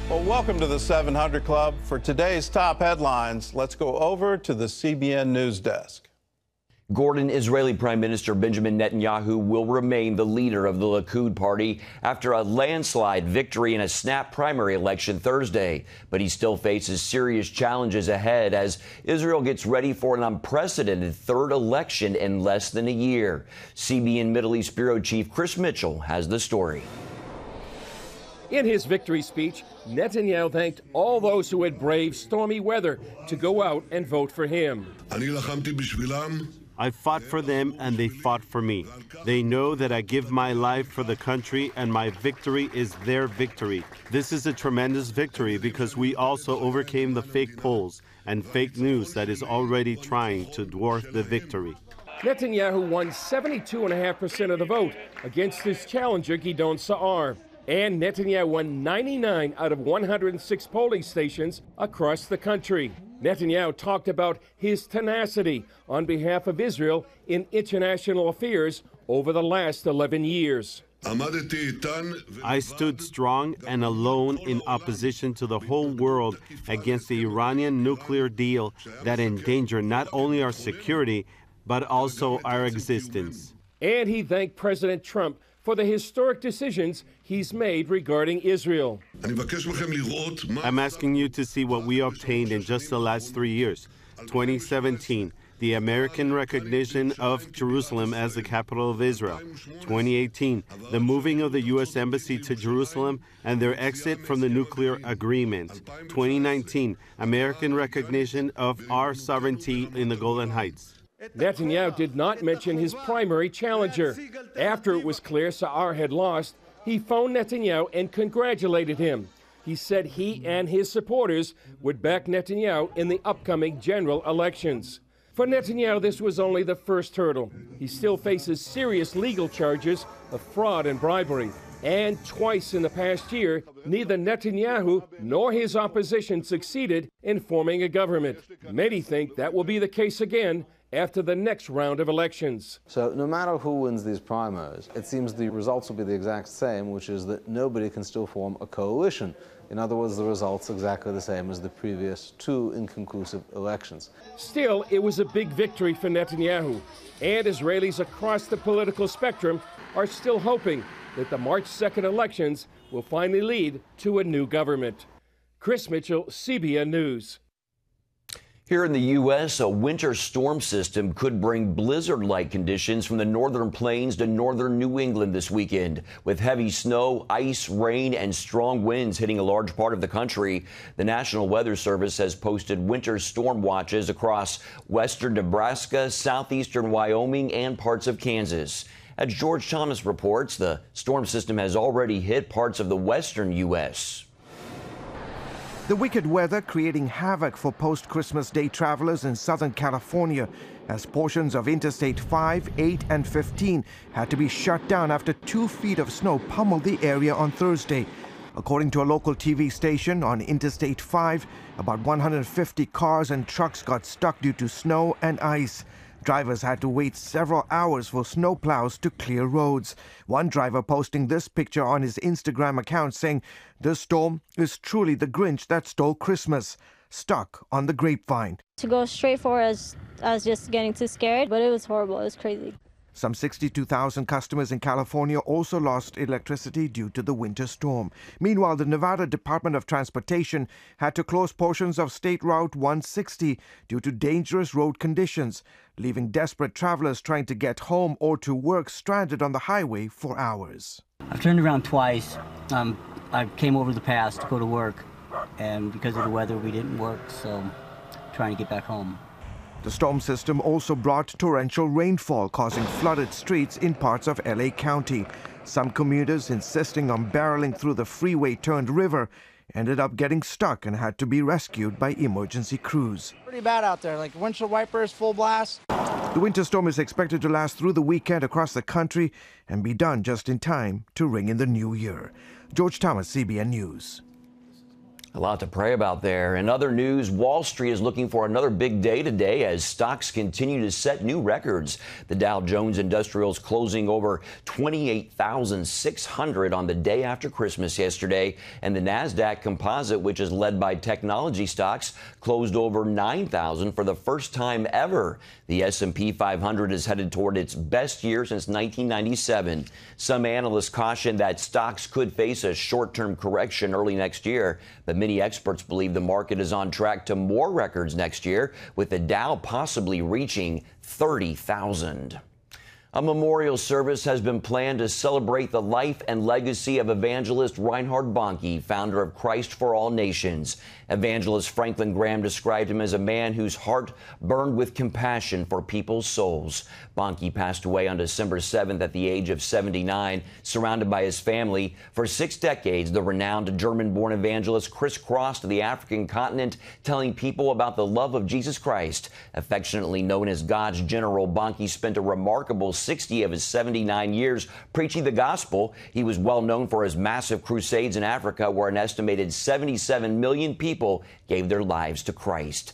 Well, welcome to the 700 Club. For today's top headlines, let's go over to the CBN News Desk. Gordon, Israeli Prime Minister Benjamin Netanyahu will remain the leader of the Likud party after a landslide victory in a snap primary election Thursday. But he still faces serious challenges ahead as Israel gets ready for an unprecedented third election in less than a year. CBN Middle East Bureau Chief Chris Mitchell has the story. In his victory speech, Netanyahu thanked all those who had braved stormy weather to go out and vote for him. I fought for them and they fought for me. They know that I give my life for the country and my victory is their victory. This is a tremendous victory because we also overcame the fake polls and fake news that is already trying to dwarf the victory. Netanyahu won 72.5% of the vote against his challenger Gidon Sa'ar. And Netanyahu won 99 out of 106 polling stations across the country. Netanyahu talked about his tenacity on behalf of Israel in international affairs over the last 11 years. I stood strong and alone in opposition to the whole world against the Iranian nuclear deal that endangered not only our security, but also our existence. And he thanked President Trump for the historic decisions he's made regarding Israel. I'm asking you to see what we obtained in just the last 3 years. 2017, the American recognition of Jerusalem as the capital of Israel. 2018, the moving of the U.S. Embassy to Jerusalem and their exit from the nuclear agreement. 2019, American recognition of our sovereignty in the Golan Heights. Netanyahu did not mention his primary challenger. After it was clear Sa'ar had lost, he phoned Netanyahu and congratulated him. He said he and his supporters would back Netanyahu in the upcoming general elections. For Netanyahu, this was only the first hurdle. He still faces serious legal charges of fraud and bribery. And twice in the past year, neither Netanyahu nor his opposition succeeded in forming a government. Many think that will be the case again after the next round of elections. So no matter who wins these primaries, it seems the results will be the exact same, which is that nobody can still form a coalition. In other words, the results exactly the same as the previous two inconclusive elections. Still, it was a big victory for Netanyahu, and Israelis across the political spectrum are still hoping that the March 2nd elections will finally lead to a new government. Chris Mitchell, CBN News. Here in the U.S., a winter storm system could bring blizzard-like conditions from the northern plains to northern New England this weekend. With heavy snow, ice, rain, and strong winds hitting a large part of the country, the National Weather Service has posted winter storm watches across western Nebraska, southeastern Wyoming, and parts of Kansas. As George Thomas reports, the storm system has already hit parts of the western U.S. The wicked weather creating havoc for post-Christmas Day travelers in Southern California as portions of Interstate 5, 8, and 15 had to be shut down after 2 feet of snow pummeled the area on Thursday. According to a local TV station, on Interstate 5, about 150 cars and trucks got stuck due to snow and ice. Drivers had to wait several hours for snowplows to clear roads. One driver posting this picture on his Instagram account saying, "This storm is truly the Grinch that stole Christmas, stuck on the grapevine." To go straight for us, I was just getting too scared, but it was horrible. It was crazy. Some 62,000 customers in California also lost electricity due to the winter storm. Meanwhile, the Nevada Department of Transportation had to close portions of State Route 160 due to dangerous road conditions, leaving desperate travelers trying to get home or to work stranded on the highway for hours. I've turned around twice. I came over the pass to go to work, and because of the weather, we didn't work, so I'm trying to get back home. The storm system also brought torrential rainfall, causing flooded streets in parts of LA County. Some commuters insisting on barreling through the freeway-turned river ended up getting stuck and had to be rescued by emergency crews. Pretty bad out there, like windshield wipers, full blast. The winter storm is expected to last through the weekend across the country and be done just in time to ring in the new year. George Thomas, CBN News. A lot to pray about there. In other news, Wall Street is looking for another big day today as stocks continue to set new records. The Dow Jones Industrials closing over 28,600 on the day after Christmas yesterday, and the Nasdaq Composite, which is led by technology stocks, closed over 9,000 for the first time ever. The S&P 500 is headed toward its best year since 1997. Some analysts caution that stocks could face a short-term correction early next year, but many experts believe the market is on track to more records next year, with the Dow possibly reaching 30,000. A memorial service has been planned to celebrate the life and legacy of evangelist Reinhard Bonnke, founder of Christ for All Nations. Evangelist Franklin Graham described him as a man whose heart burned with compassion for people's souls. Bonnke passed away on December 7th at the age of 79, surrounded by his family. For 6 decades, the renowned German-born evangelist crisscrossed the African continent, telling people about the love of Jesus Christ. Affectionately known as God's General, Bonnke spent a remarkable 60 of his 79 years preaching the gospel. He was well known for his massive crusades in Africa, where an estimated 77 million people gave their lives to Christ.